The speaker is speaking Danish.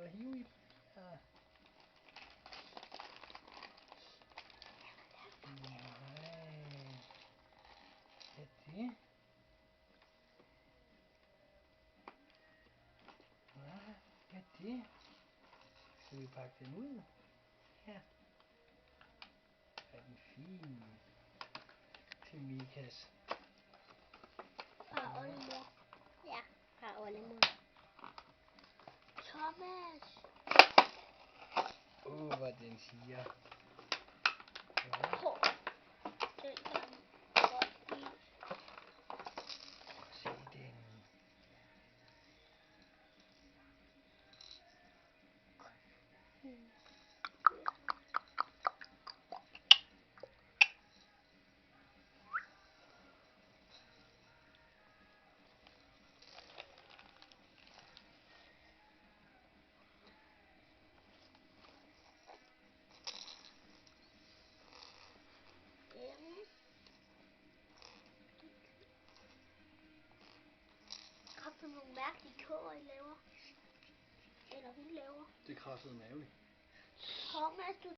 og hive i den. Ja. Nej. Hvad er det? Hvad er det? Skal vi pakke den ud? Ja. Er den fin? Til Mikas. Far oldemor. Ja, far oldemor. Thomas. Hvad den siger. Ja. Den kan godt lide. Se den. Har du nogle mærkelige køer, I laver? Eller hun laver? Det krassede maveligt. Thomas, du